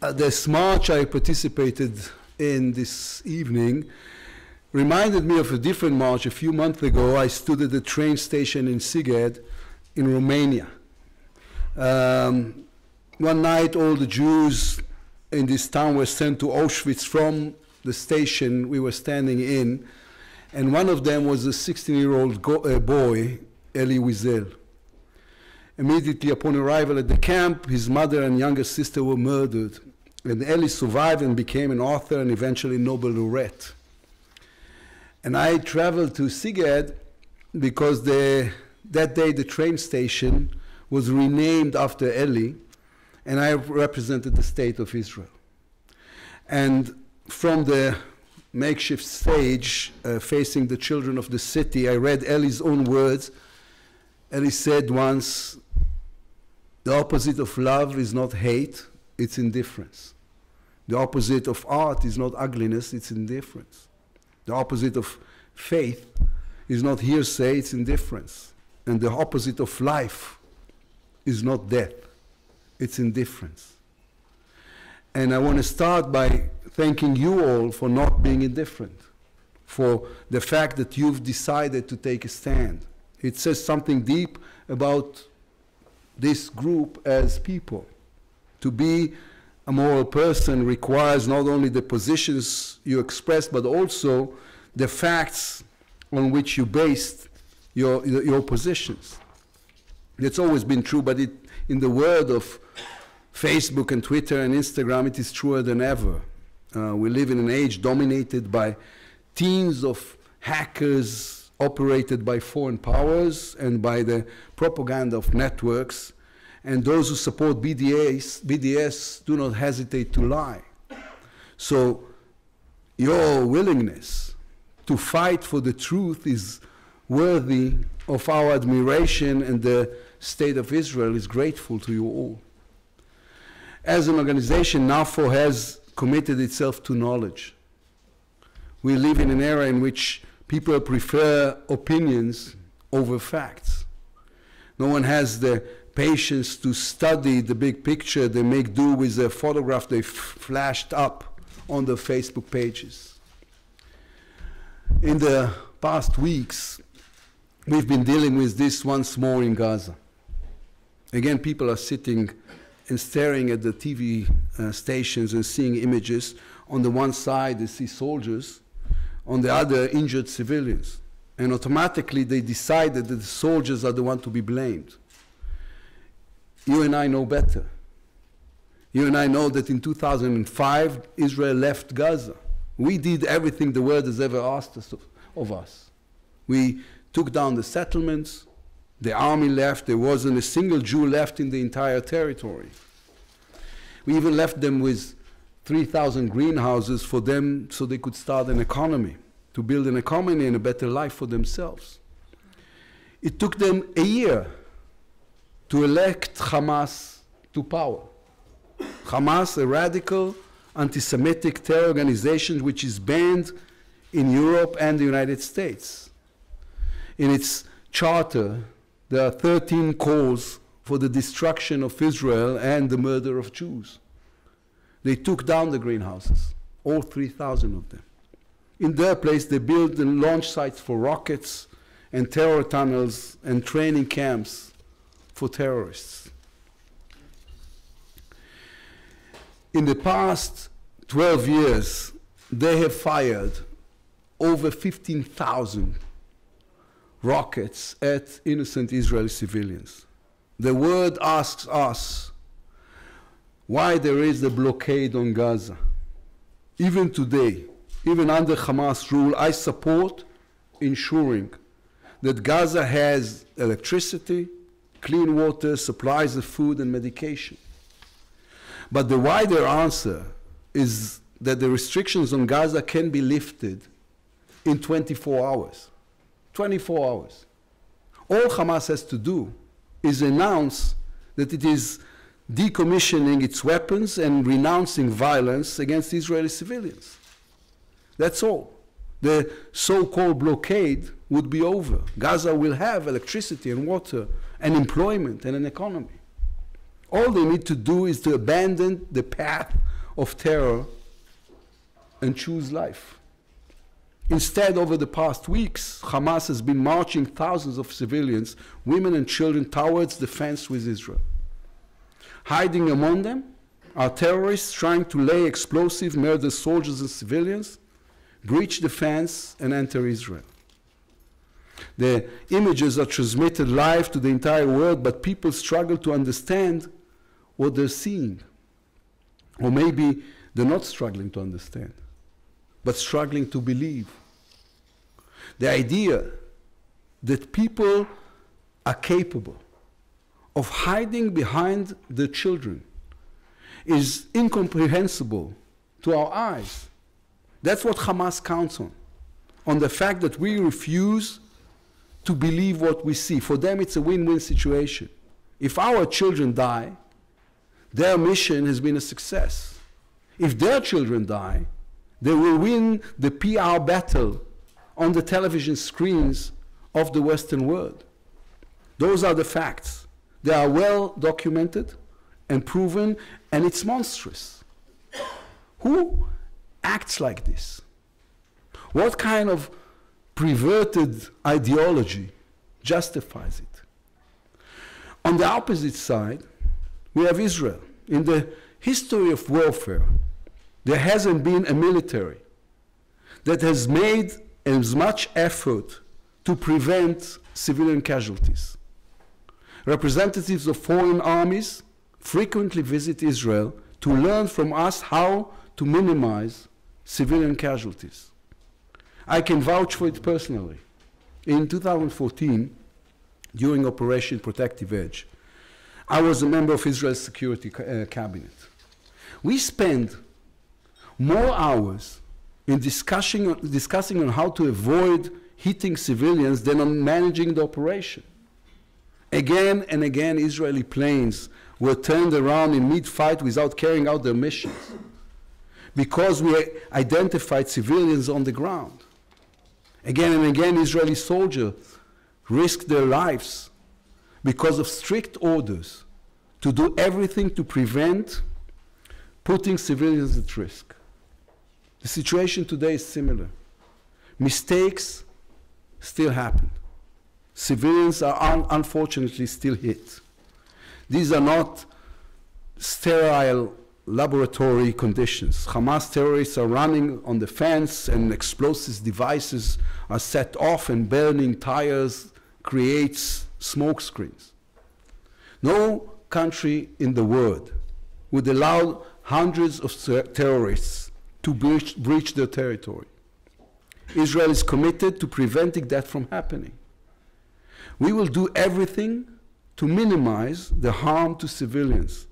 this march I participated in this evening reminded me of a different march. A few months ago, I stood at the train station in Sighet in Romania. One night, all the Jews in this town were sent to Auschwitz from the station we were standing in, and one of them was a 16-year-old boy, Eli Wiesel. Immediately upon arrival at the camp, his mother and younger sister were murdered, and Eli survived and became an author and eventually Nobel laureate. And I traveled to Sighet because that day the train station was renamed after Eli, and I represented the state of Israel. And from the makeshift stage facing the children of the city, I read Eli's own words. Eli said once, "The opposite of love is not hate, it's indifference. The opposite of art is not ugliness, it's indifference. The opposite of faith is not hearsay, it's indifference. And the opposite of life is not death, it's indifference." And I want to start by thanking you all for not being indifferent, for the fact that you've decided to take a stand. It says something deep about this group as people. To be a moral person requires not only the positions you express, but also the facts on which you based your positions. It's always been true, but in the world of Facebook and Twitter and Instagram, it is truer than ever. We live in an age dominated by teams of hackers operated by foreign powers and by the propaganda of networks, and those who support BDS do not hesitate to lie. So your willingness to fight for the truth is worthy of our admiration, and the State of Israel is grateful to you all. As an organization, Naffo has committed itself to knowledge. We live in an era in which people prefer opinions over facts. No one has the patience to study the big picture. They make do with a photograph they flashed up on the Facebook pages. In the past weeks, we've been dealing with this once more in Gaza. Again, people are sitting and staring at the TV stations and seeing images. On the one side, they see soldiers, on the other, injured civilians. And automatically, they decided that the soldiers are the ones to be blamed. You and I know better. You and I know that in 2005, Israel left Gaza. We did everything the world has ever asked us of us. We took down the settlements, the army left, there wasn't a single Jew left in the entire territory. We even left them with 3,000 greenhouses for them so they could start an economy, to build an economy and a better life for themselves. It took them a year to elect Hamas to power. Hamas, a radical anti-Semitic terror organization which is banned in Europe and the United States. In its charter, there are 13 calls for the destruction of Israel and the murder of Jews. They took down the greenhouses, all 3,000 of them. In their place, they built the launch sites for rockets and terror tunnels and training camps for terrorists. In the past 12 years, they have fired over 15,000 rockets at innocent Israeli civilians. The world asks us why there is a blockade on Gaza. Even today, even under Hamas rule, I support ensuring that Gaza has electricity, clean water, supplies of food and medication. But the wider answer is that the restrictions on Gaza can be lifted in 24 hours. 24 hours. All Hamas has to do is announce that it is decommissioning its weapons and renouncing violence against Israeli civilians. That's all. The so-called blockade would be over. Gaza will have electricity and water and employment and an economy. All they need to do is to abandon the path of terror and choose life. Instead, over the past weeks, Hamas has been marching thousands of civilians, women and children, towards the fence with Israel. Hiding among them are terrorists trying to lay explosives, murder soldiers and civilians, breach the fence, and enter Israel. The images are transmitted live to the entire world, but people struggle to understand what they're seeing. Or maybe they're not struggling to understand, but struggling to believe. The idea that people are capable of hiding behind their children is incomprehensible to our eyes. That's what Hamas counts on the fact that we refuse to believe what we see. For them, it's a win-win situation. If our children die, their mission has been a success. If their children die, they will win the PR battle on the television screens of the Western world. Those are the facts. They are well documented and proven, and it's monstrous. Who acts like this? What kind of perverted ideology justifies it? On the opposite side, we have Israel. In the history of warfare, there hasn't been a military that has made as much effort to prevent civilian casualties. Representatives of foreign armies frequently visit Israel to learn from us how to minimize civilian casualties. I can vouch for it personally. In 2014, during Operation Protective Edge, I was a member of Israel's security cabinet. We spent more hours in discussing on how to avoid hitting civilians than on managing the operation. Again and again, Israeli planes were turned around in mid-fight without carrying out their missions because we identified civilians on the ground. Again and again, Israeli soldiers risked their lives because of strict orders to do everything to prevent putting civilians at risk. The situation today is similar. Mistakes still happen. Civilians are unfortunately still hit. These are not sterile laboratory conditions. Hamas terrorists are running on the fence and explosive devices are set off and burning tires creates smoke screens. No country in the world would allow hundreds of terrorists to breach their territory. Israel is committed to preventing that from happening. We will do everything to minimize the harm to civilians.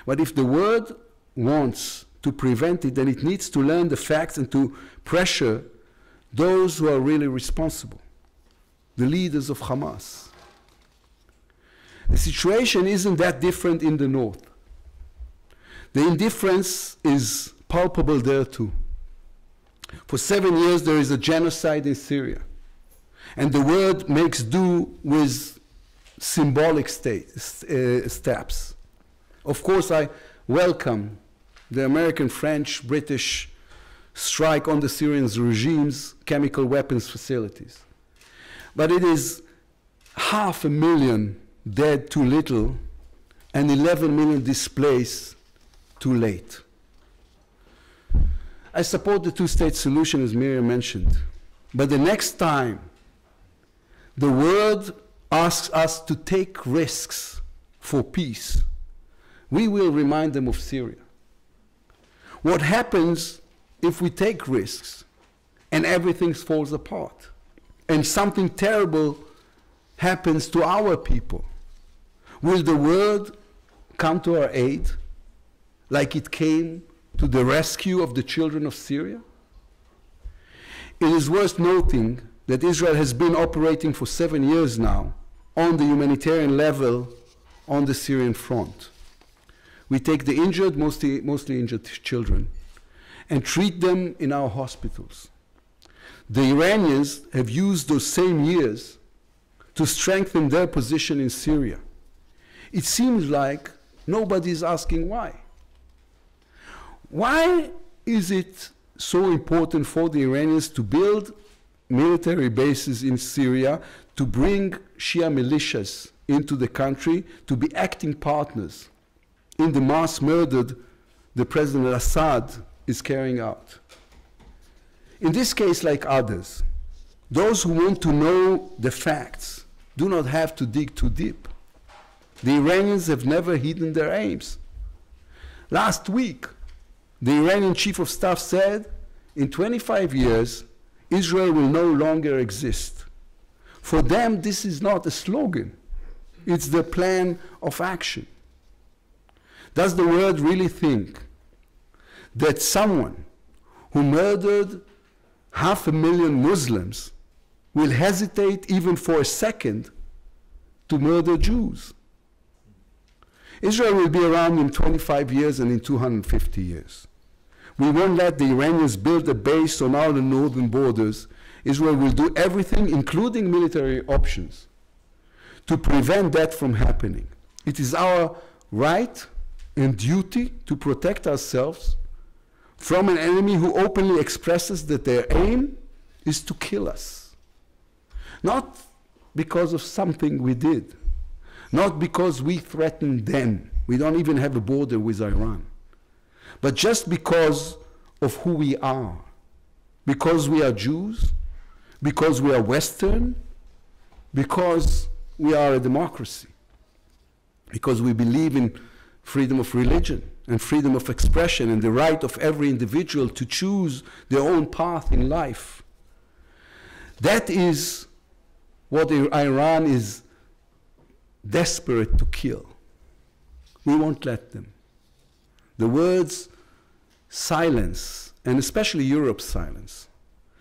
But if the world wants to prevent it, then it needs to learn the facts and to pressure those who are really responsible, the leaders of Hamas. The situation isn't that different in the north. The indifference is palpable there too. For 7 years there is a genocide in Syria, and the world makes do with symbolic steps. Of course, I welcome the American, French, British strike on the Syrian regime's chemical weapons facilities. But it is 500,000 dead too little and 11 million displaced too late. I support the two-state solution, as Miriam mentioned, but the next time the world asks us to take risks for peace, we will remind them of Syria. What happens if we take risks and everything falls apart and something terrible happens to our people? Will the world come to our aid like it came to the rescue of the children of Syria? It is worth noting that Israel has been operating for 7 years now on the humanitarian level on the Syrian front. We take the injured, mostly injured children, and treat them in our hospitals. The Iranians have used those same years to strengthen their position in Syria. It seems like nobody is asking why. Why is it so important for the Iranians to build military bases in Syria, to bring Shia militias into the country, to be acting partners in the mass murder the President Assad is carrying out? In this case, like others, those who want to know the facts do not have to dig too deep. The Iranians have never hidden their aims. Last week, the Iranian chief of staff said, in 25 years, Israel will no longer exist. For them, this is not a slogan. It's the plan of action. Does the world really think that someone who murdered 500,000 Muslims will hesitate even for a second to murder Jews? Israel will be around in 25 years and in 250 years. We won't let the Iranians build a base on our northern borders. Israel will do everything, including military options, to prevent that from happening. It is our right and duty to protect ourselves from an enemy who openly expresses that their aim is to kill us. Not because of something we did, not because we threatened them. We don't even have a border with Iran. But just because of who we are. Because we are Jews, because we are Western, because we are a democracy, because we believe in freedom of religion and freedom of expression and the right of every individual to choose their own path in life. That is what Iran is desperate to kill. We won't let them. The words silence, and especially Europe's silence,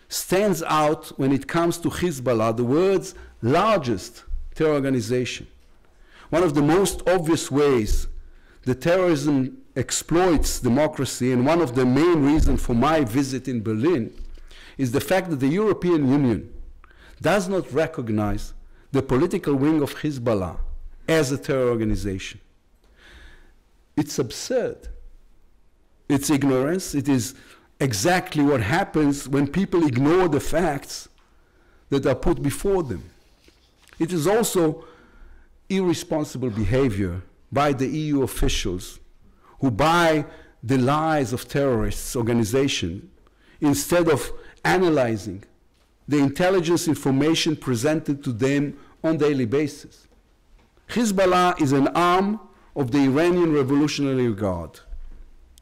stands out when it comes to Hezbollah, the world's largest terror organization. One of the most obvious ways that terrorism exploits democracy, and one of the main reasons for my visit in Berlin, is the fact that the European Union does not recognize the political wing of Hezbollah as a terror organization. It's absurd. It's ignorance. It is exactly what happens when people ignore the facts that are put before them. It is also irresponsible behavior by the EU officials who buy the lies of terrorist organizations instead of analyzing the intelligence information presented to them on a daily basis. Hezbollah is an arm of the Iranian Revolutionary Guard.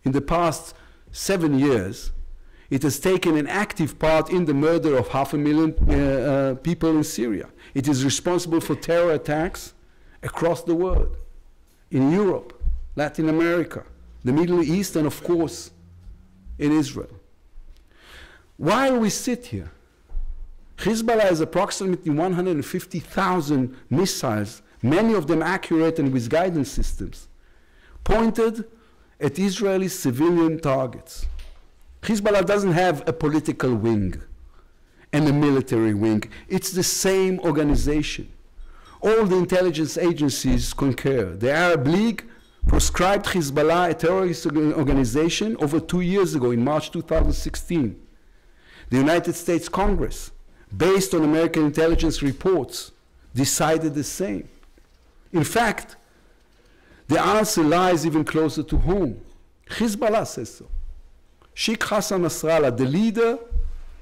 In the past 7 years, it has taken an active part in the murder of 500,000 people in Syria. It is responsible for terror attacks across the world, in Europe, Latin America, the Middle East, and of course, in Israel. While we sit here, Hezbollah has approximately 150,000 missiles, many of them accurate and with guidance systems, pointed at Israeli civilian targets. Hezbollah doesn't have a political wing and a military wing. It's the same organization. All the intelligence agencies concur. The Arab League proscribed Hezbollah, a terrorist organization, over 2 years ago, in March 2016. The United States Congress, based on American intelligence reports, decided the same. In fact, the answer lies even closer to home. Hezbollah says so. Sheikh Hassan Nasrallah, the leader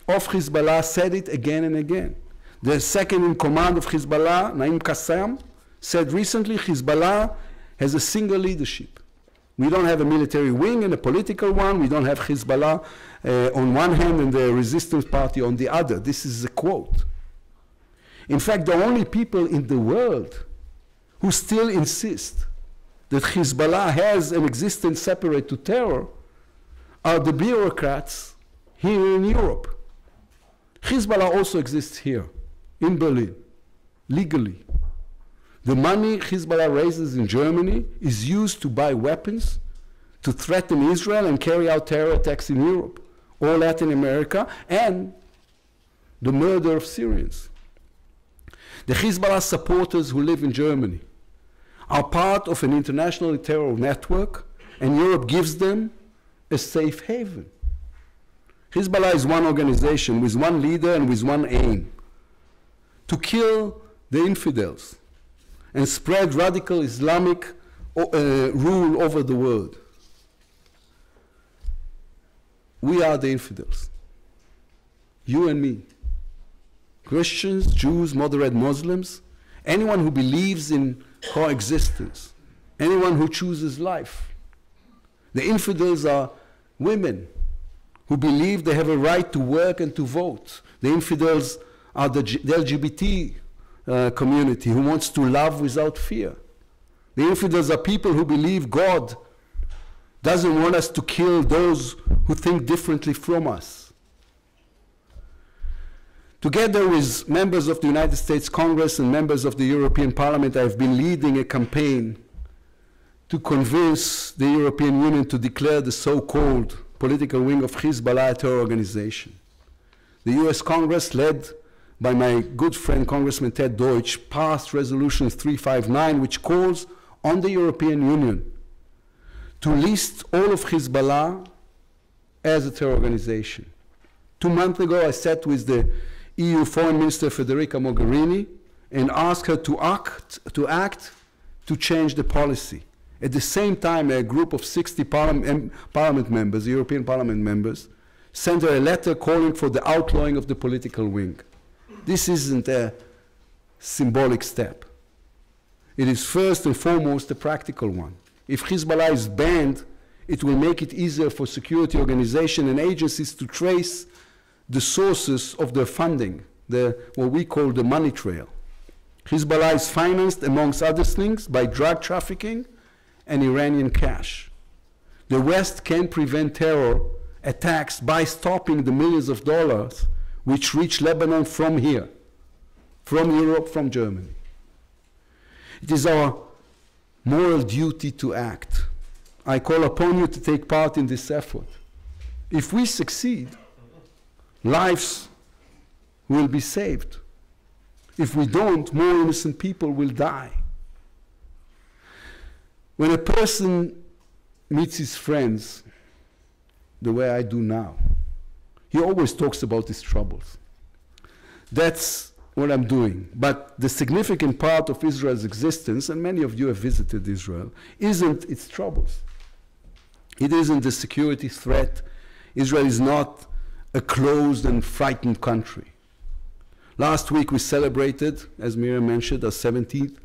of Hezbollah, said it again and again. The second in command of Hezbollah, Naim Qassam, said recently Hezbollah has a single leadership. We don't have a military wing and a political one. We don't have Hezbollah on one hand and the resistance party on the other. This is a quote. In fact, the only people in the world who still insist that Hezbollah has an existence separate to terror are the bureaucrats here in Europe. Hezbollah also exists here, in Berlin, legally. The money Hezbollah raises in Germany is used to buy weapons, to threaten Israel and carry out terror attacks in Europe or Latin America, and the murder of Syrians. The Hezbollah supporters who live in Germany are part of an international terror network, and Europe gives them a safe haven. Hezbollah is one organization with one leader and with one aim: to kill the infidels and spread radical Islamic rule over the world. We are the infidels. You and me. Christians, Jews, moderate Muslims, anyone who believes in coexistence, anyone who chooses life. The infidels are women who believe they have a right to work and to vote. The infidels are the LGBT community who wants to love without fear. The infidels are people who believe God doesn't want us to kill those who think differently from us. Together with members of the United States Congress and members of the European Parliament, I've been leading a campaign to convince the European Union to declare the so-called political wing of Hezbollah a terror organization. The US Congress, led by my good friend Congressman Ted Deutsch, passed Resolution 359, which calls on the European Union to list all of Hezbollah as a terror organization. 2 months ago, I sat with the EU Foreign Minister Federica Mogherini and asked her to act to change the policy. At the same time, a group of 60 Parliament members, European Parliament members, sent her a letter calling for the outlawing of the political wing. This isn't a symbolic step. It is first and foremost a practical one. If Hezbollah is banned, it will make it easier for security organizations and agencies to trace the sources of their funding, what we call the money trail. Hezbollah is financed, amongst other things, by drug trafficking and Iranian cash. The West can prevent terror attacks by stopping the millions of dollars which reach Lebanon from here, from Europe, from Germany. It is our moral duty to act. I call upon you to take part in this effort. If we succeed, lives will be saved. If we don't, more innocent people will die. When a person meets his friends the way I do now, he always talks about his troubles. That's what I'm doing. But the significant part of Israel's existence, and many of you have visited Israel, isn't its troubles. It isn't the security threat. Israel is not a closed and frightened country. Last week we celebrated, as Miriam mentioned, our 17th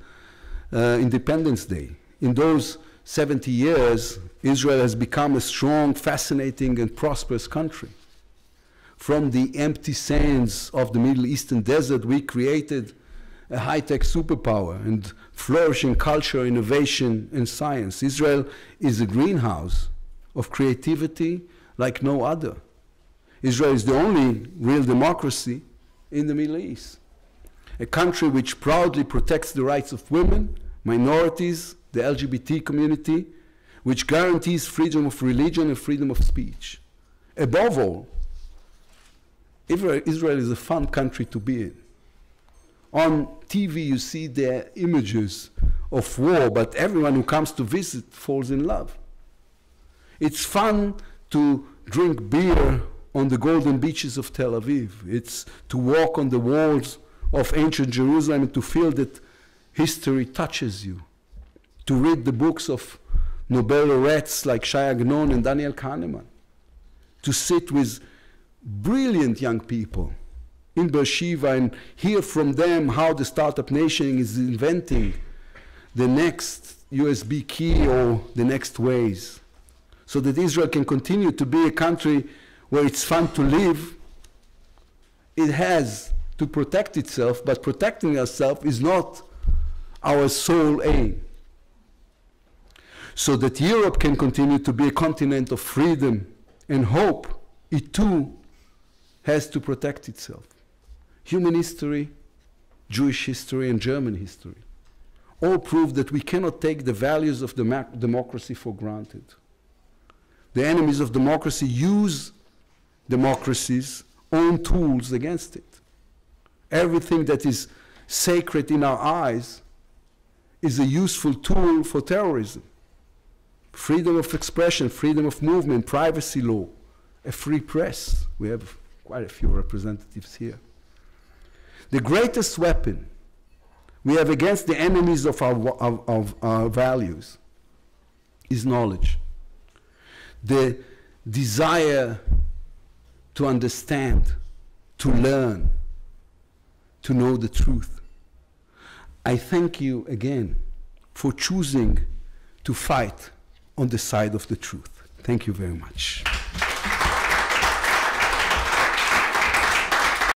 Independence Day. In those 70 years, Israel has become a strong, fascinating, and prosperous country. From the empty sands of the Middle Eastern desert, we created a high-tech superpower and flourishing culture, innovation, and science. Israel is a greenhouse of creativity like no other. Israel is the only real democracy in the Middle East, a country which proudly protects the rights of women, minorities, the LGBT community, which guarantees freedom of religion and freedom of speech. Above all, Israel is a fun country to be in. On TV you see the images of war, but everyone who comes to visit falls in love. It's fun to drink beer on the golden beaches of Tel Aviv. It's to walk on the walls of ancient Jerusalem and to feel that history touches you. To read the books of Nobel laureates like Shai Agnon and Daniel Kahneman. To sit with brilliant young people in Beersheba and hear from them how the startup nation is inventing the next USB key or the next Waze, so that Israel can continue to be a country where it's fun to live. It has to protect itself, but protecting ourselves is not our sole aim. So that Europe can continue to be a continent of freedom and hope, it too has to protect itself. Human history, Jewish history, and German history all prove that we cannot take the values of democracy for granted. The enemies of democracy use democracy's own tools against it. Everything that is sacred in our eyes is a useful tool for terrorism. freedom of expression, freedom of movement, privacy law, a free press. We have quite a few representatives here. The greatest weapon we have against the enemies of our values is knowledge. The desire to understand, to learn, to know the truth. I thank you again for choosing to fight on the side of the truth. Thank you very much.